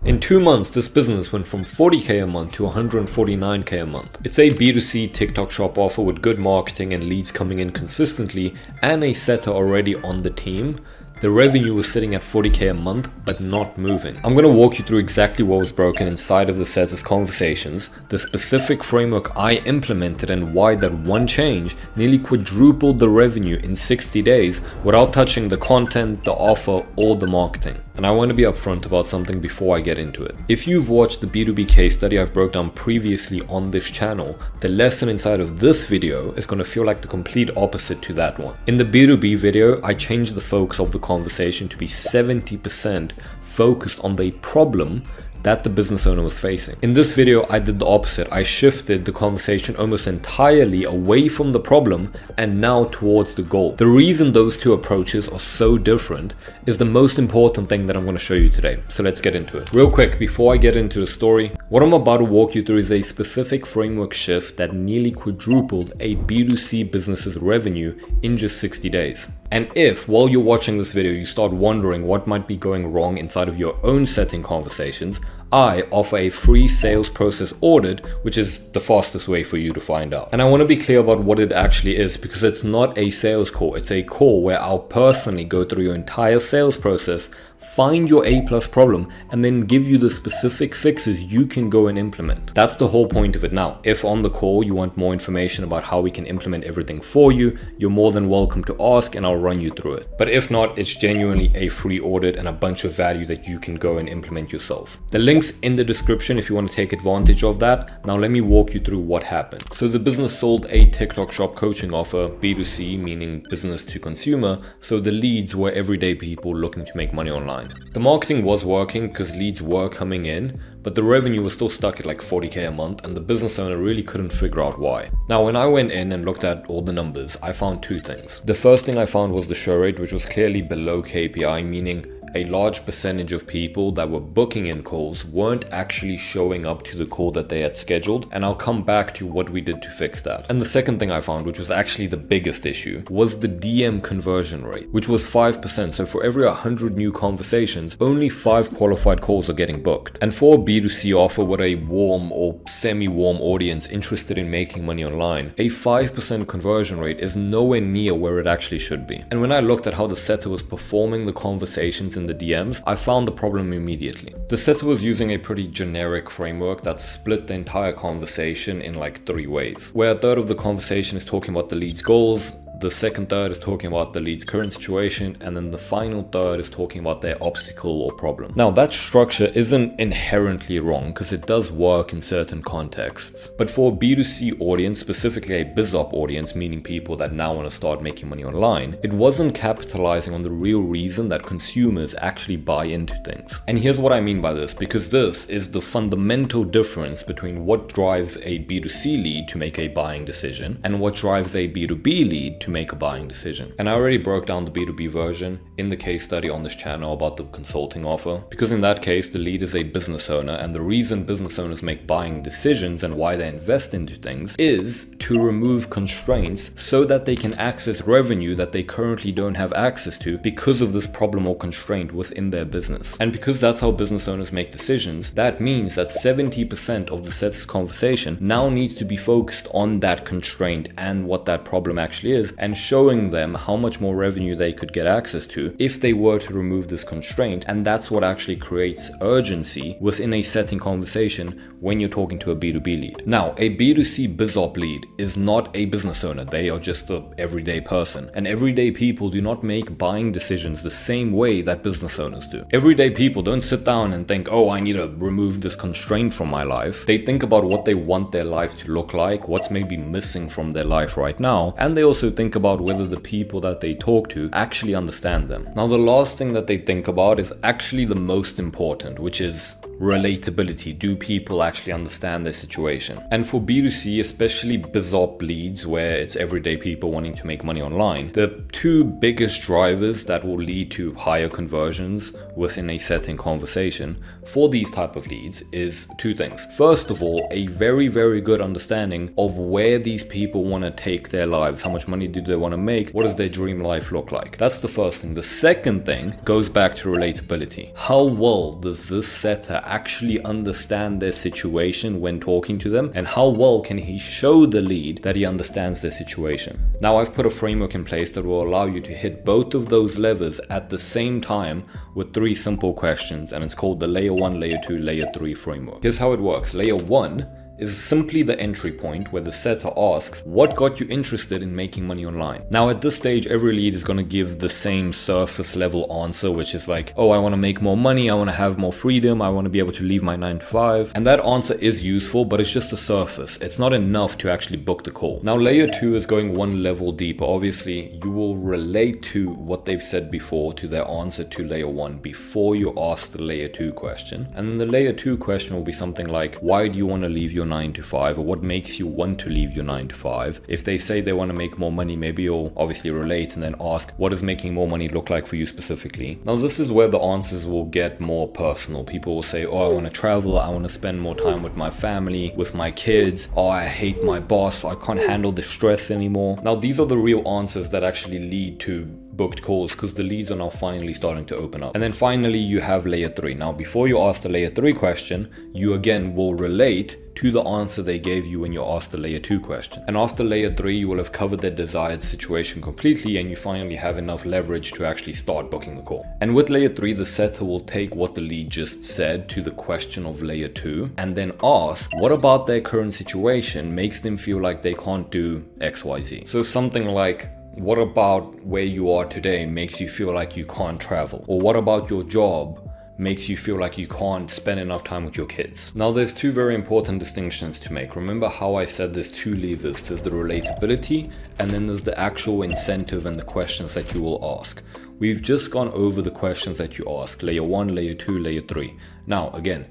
In 2 months, this business went from 40k a month to 149k a month. It's a B2C TikTok shop offer with good marketing and leads coming in consistently and a setter already on the team. The revenue was sitting at 40k a month, but not moving. I'm going to walk you through exactly what was broken inside of the setter's conversations, the specific framework I implemented, and why that one change nearly quadrupled the revenue in 60 days without touching the content, the offer, or the marketing. And I want to be upfront about something before I get into it. If you've watched the B2B case study I've broke down previously on this channel, the lesson inside of this video is going to feel like the complete opposite to that one. In the B2B video, I changed the focus of the conversation to be 70% focused on the problem that the business owner was facing. In this video, I did the opposite. I shifted the conversation almost entirely away from the problem and now towards the goal. The reason those two approaches are so different is the most important thing that I'm going to show you today. So let's get into it. Real quick, before I get into the story, what I'm about to walk you through is a specific framework shift that nearly quadrupled a B2C business's revenue in just 60 days. And if, while you're watching this video, you start wondering what might be going wrong inside of your own setting conversations, I offer a free sales process audit, which is the fastest way for you to find out. And I want to be clear about what it actually is, because it's not a sales call. It's a call where I'll personally go through your entire sales process, find your A+ problem, and then give you the specific fixes you can go and implement. That's the whole point of it. Now, if on the call you want more information about how we can implement everything for you, you're more than welcome to ask and I'll run you through it. But if not, it's genuinely a free audit and a bunch of value that you can go and implement yourself. The link's in the description if you want to take advantage of that. Now let me walk you through what happened. So the business sold a TikTok shop coaching offer, B2C, meaning business to consumer, so the leads were everyday people looking to make money online. The marketing was working because leads were coming in, but the revenue was still stuck at like 40k a month and the business owner really couldn't figure out why. Now, when I went in and looked at all the numbers, I found two things. The first thing I found was the show rate, which was clearly below KPI, meaning a large percentage of people that were booking in calls weren't actually showing up to the call that they had scheduled, and I'll come back to what we did to fix that. And the second thing I found, which was actually the biggest issue, was the DM conversion rate, which was 5%. So for every 100 new conversations, only 5 qualified calls are getting booked. And for a B2C offer with a warm or semi-warm audience interested in making money online, a 5% conversion rate is nowhere near where it actually should be. And when I looked at how the setter was performing the conversations in the DMs, I found the problem immediately. The setter was using a pretty generic framework that split the entire conversation in like 3 ways, where a third of the conversation is talking about the lead's goals, the second third is talking about the lead's current situation, and then the final third is talking about their obstacle or problem. Now, that structure isn't inherently wrong because it does work in certain contexts. But for a B2C audience, specifically a BizOp audience, meaning people that now want to start making money online, it wasn't capitalizing on the real reason that consumers actually buy into things. And here's what I mean by this, because this is the fundamental difference between what drives a B2C lead to make a buying decision and what drives a B2B lead to make a buying decision. And I already broke down the B2B version in the case study on this channel about the consulting offer, because in that case the lead is a business owner, and the reason business owners make buying decisions and why they invest into things is to remove constraints so that they can access revenue that they currently don't have access to because of this problem or constraint within their business. And because that's how business owners make decisions, that means that 70% of the setter's conversation now needs to be focused on that constraint and what that problem actually is, and showing them how much more revenue they could get access to if they were to remove this constraint. And that's what actually creates urgency within a setting conversation when you're talking to a B2B lead. Now, a B2C BizOp lead is not a business owner. They are just an everyday person. And everyday people do not make buying decisions the same way that business owners do. Everyday people don't sit down and think, oh, I need to remove this constraint from my life. They think about what they want their life to look like, what's maybe missing from their life right now, and they also think about whether the people that they talk to actually understand them. Now, the last thing that they think about is actually the most important, which is relatability. Do people actually understand their situation? And for B2C, especially BizOp leads, where it's everyday people wanting to make money online, the two biggest drivers that will lead to higher conversions within a setting conversation for these type of leads is two things. First of all, a very, very good understanding of where these people want to take their lives. How much money do they want to make? What does their dream life look like? That's the first thing. The second thing goes back to relatability. How well does this setter actually understand their situation when talking to them, and how well can he show the lead that he understands their situation. Now I've put a framework in place that will allow you to hit both of those levers at the same time with 3 simple questions, and it's called the layer 1, layer 2, layer 3 framework. Here's how it works. Layer 1 is simply the entry point where the setter asks, what got you interested in making money online? Now at this stage, every lead is going to give the same surface level answer, which is like, oh, I want to make more money, I want to have more freedom, I want to be able to leave my 9 to 5. And that answer is useful, but it's just a surface. It's not enough to actually book the call. Now layer 2 is going one level deeper. Obviously, you will relate to what they've said before, to their answer to layer 1 before you ask the layer 2 question. And then the layer 2 question will be something like, why do you want to leave your 9 to 5, or what makes you want to leave your 9 to 5? If they say they want to make more money, maybe you'll obviously relate and then ask, what does making more money look like for you specifically? Now this is where the answers will get more personal. People will say, oh, I want to travel, I want to spend more time with my family, with my kids, oh, I hate my boss, I can't handle the stress anymore. Now these are the real answers that actually lead to booked calls, because the leads are now finally starting to open up. And then finally you have layer 3. Now before you ask the layer 3 question, you again will relate to the answer they gave you when you asked the layer 2 question. And after layer 3, you will have covered their desired situation completely, and you finally have enough leverage to actually start booking the call. And with layer 3, the setter will take what the lead just said to the question of layer 2 and then ask, what about their current situation makes them feel like they can't do XYZ? So something like, what about where you are today makes you feel like you can't travel? Or what about your job makes you feel like you can't spend enough time with your kids? Now there's 2 very important distinctions to make. Remember how I said there's 2 levers. There's the relatability, and then there's the actual incentive and the questions that you will ask. We've just gone over the questions that you ask, layer 1, layer 2, layer 3. Now again,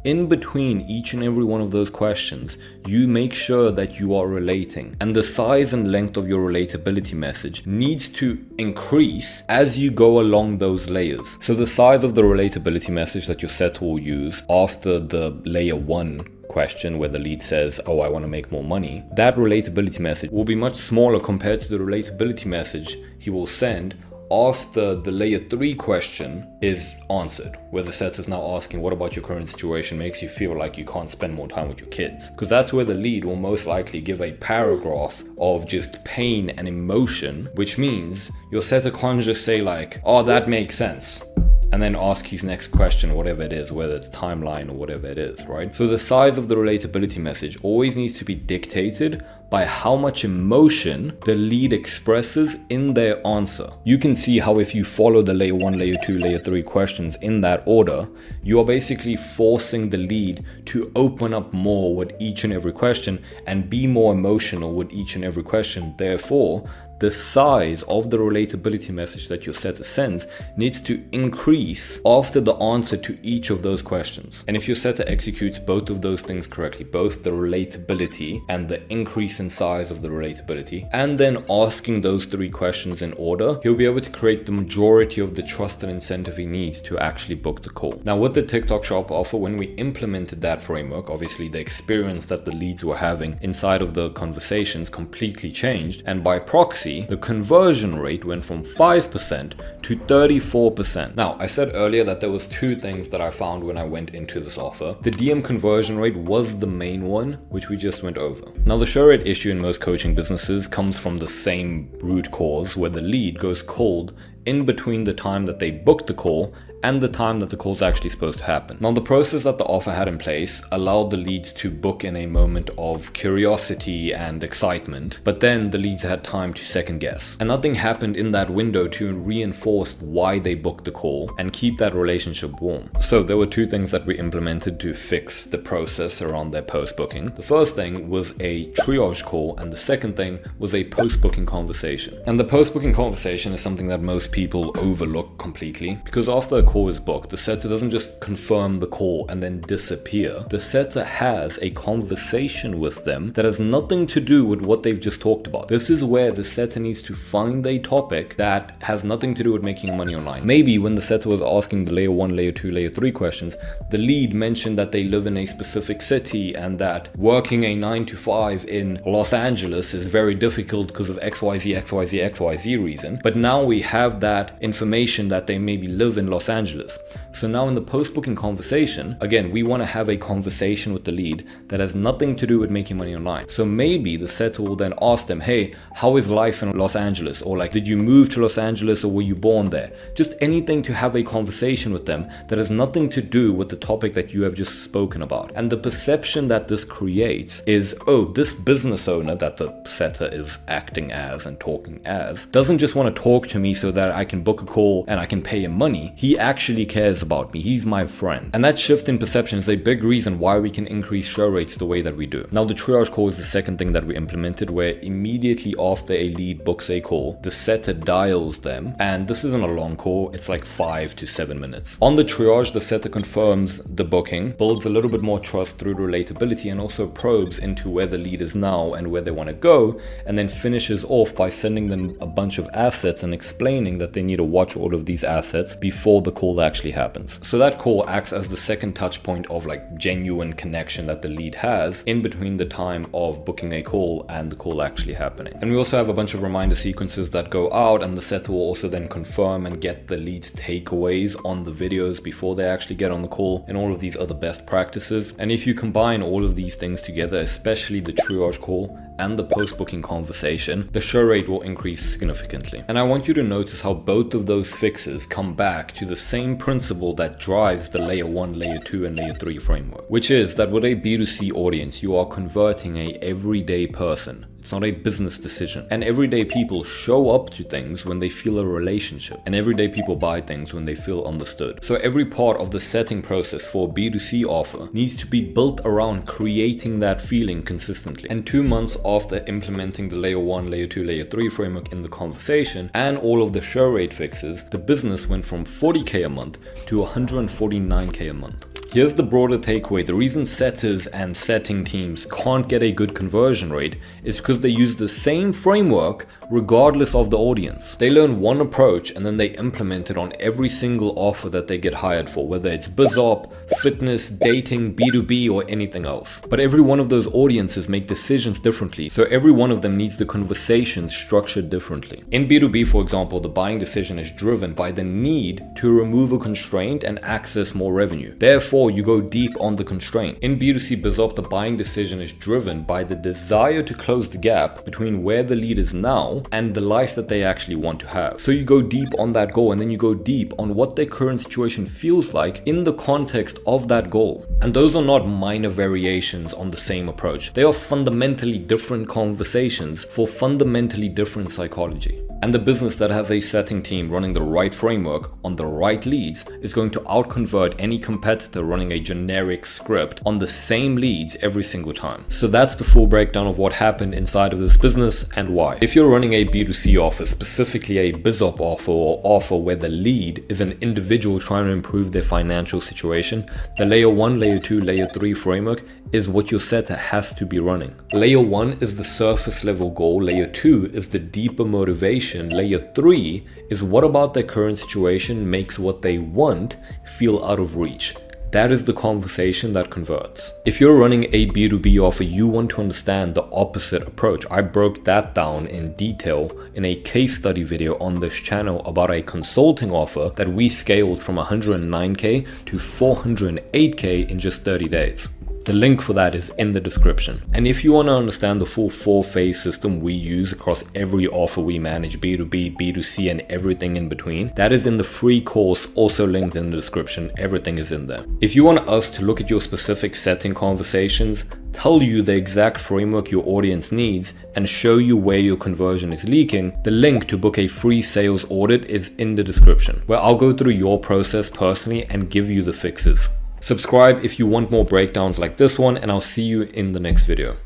in between each and every one of those questions, you make sure that you are relating, and the size and length of your relatability message needs to increase as you go along those layers. So the size of the relatability message that your setter will use after the layer 1 question where the lead says, oh, I want to make more money, that relatability message will be much smaller compared to the relatability message he will send after the layer 3 question is answered, where the setter is now asking, what about your current situation makes you feel like you can't spend more time with your kids? Because that's where the lead will most likely give a paragraph of just pain and emotion, which means your setter can't just say like, oh, that makes sense, and then ask his next question, whatever it is, whether it's timeline or whatever it is, right? So the size of the relatability message always needs to be dictated by how much emotion the lead expresses in their answer. You can see how if you follow the layer 1, layer 2, layer 3 questions in that order, you are basically forcing the lead to open up more with each and every question and be more emotional with each and every question. Therefore, the size of the relatability message that your setter sends needs to increase after the answer to each of those questions. And if your setter executes both of those things correctly, both the relatability and the increase in size of the relatability, and then asking those 3 questions in order, he'll be able to create the majority of the trust and incentive he needs to actually book the call. Now with the TikTok Shop offer, when we implemented that framework, obviously the experience that the leads were having inside of the conversations completely changed, and by proxy, the conversion rate went from 5% to 34%. Now, I said earlier that there was 2 things that I found when I went into this offer. The DM conversion rate was the main one, which we just went over. Now, the show rate issue in most coaching businesses comes from the same root cause, where the lead goes cold in between the time that they booked the call and the time that the call is actually supposed to happen. Now, the process that the offer had in place allowed the leads to book in a moment of curiosity and excitement, but then the leads had time to second guess. And nothing happened in that window to reinforce why they booked the call and keep that relationship warm. So there were 2 things that we implemented to fix the process around their post-booking. The first thing was a triage call, and the second thing was a post-booking conversation. And the post-booking conversation is something that most people overlook completely, because after a call is booked, the setter doesn't just confirm the call and then disappear. The setter has a conversation with them that has nothing to do with what they've just talked about. This is where the setter needs to find a topic that has nothing to do with making money online. Maybe when the setter was asking the layer 1, layer 2, layer 3 questions, the lead mentioned that they live in a specific city and that working a 9 to 5 in Los Angeles is very difficult because of XYZ reason. But now we have that information that they maybe live in Los Angeles Angeles. So now in the post-booking conversation, again, we want to have a conversation with the lead that has nothing to do with making money online. So maybe the setter will then ask them, hey, how is life in Los Angeles? Or like, did you move to Los Angeles or were you born there? Just anything to have a conversation with them that has nothing to do with the topic that you have just spoken about. And the perception that this creates is, oh, this business owner that the setter is acting as and talking as doesn't just want to talk to me so that I can book a call and I can pay him money. He actually cares about me. He's my friend. And that shift in perception is a big reason why we can increase show rates the way that we do. Now, the triage call is the second thing that we implemented, where immediately after a lead books a call, the setter dials them. And this isn't a long call. It's like 5 to 7 minutes. On the triage, the setter confirms the booking, builds a little bit more trust through relatability, and also probes into where the lead is now and where they want to go, and then finishes off by sending them a bunch of assets and explaining that they need to watch all of these assets before the call actually happens. So that call acts as the second touch point of like genuine connection that the lead has in between the time of booking a call and the call actually happening. And we also have a bunch of reminder sequences that go out, and the setter will also then confirm and get the lead's takeaways on the videos before they actually get on the call, and all of these other best practices. And if you combine all of these things together, especially the triage call and the post-booking conversation, the show rate will increase significantly. And I want you to notice how both of those fixes come back to the same principle that drives the layer 1, layer 2, and layer 3 framework, which is that with a B2C audience, you are converting a everyday person. It's not a business decision. And everyday people show up to things when they feel a relationship. And everyday people buy things when they feel understood. So every part of the setting process for a B2C offer needs to be built around creating that feeling consistently. And 2 months after implementing the layer 1, layer 2, layer 3 framework in the conversation and all of the show rate fixes, the business went from 40K a month to 149K a month. Here's the broader takeaway. The reason setters and setting teams can't get a good conversion rate is because they use the same framework regardless of the audience. They learn one approach and then they implement it on every single offer that they get hired for, whether it's BizOp, fitness, dating, B2B, or anything else. But every one of those audiences make decisions differently, so every one of them needs the conversation structured differently. In B2B, for example, the buying decision is driven by the need to remove a constraint and access more revenue. Therefore, you go deep on the constraint. In B2C BizOp, the buying decision is driven by the desire to close the gap between where the lead is now and the life that they actually want to have. So you go deep on that goal, and then you go deep on what their current situation feels like in the context of that goal. And those are not minor variations on the same approach. They are fundamentally different conversations for fundamentally different psychology. And the business that has a setting team running the right framework on the right leads is going to outconvert any competitor running a generic script on the same leads every single time. So that's the full breakdown of what happened inside of this business and why. If you're running a B2C offer, specifically a BizOp offer or offer where the lead is an individual trying to improve their financial situation, the layer 1, layer 2, layer 3 framework is what your setter has to be running. Layer 1 is the surface level goal, layer 2 is the deeper motivation, layer 3 is what about their current situation makes what they want feel out of reach. That is the conversation that converts. If you're running a B2B offer, you want to understand the opposite approach. I broke that down in detail in a case study video on this channel about a consulting offer that we scaled from 109K to 408K in just 30 days. The link for that is in the description. And if you want to understand the full 4-phase system we use across every offer we manage, B2B, B2C, and everything in between, that is in the free course, also linked in the description. Everything is in there. If you want us to look at your specific setting conversations, tell you the exact framework your audience needs, and show you where your conversion is leaking, the link to book a free sales audit is in the description, where I'll go through your process personally and give you the fixes. Subscribe if you want more breakdowns like this one, and I'll see you in the next video.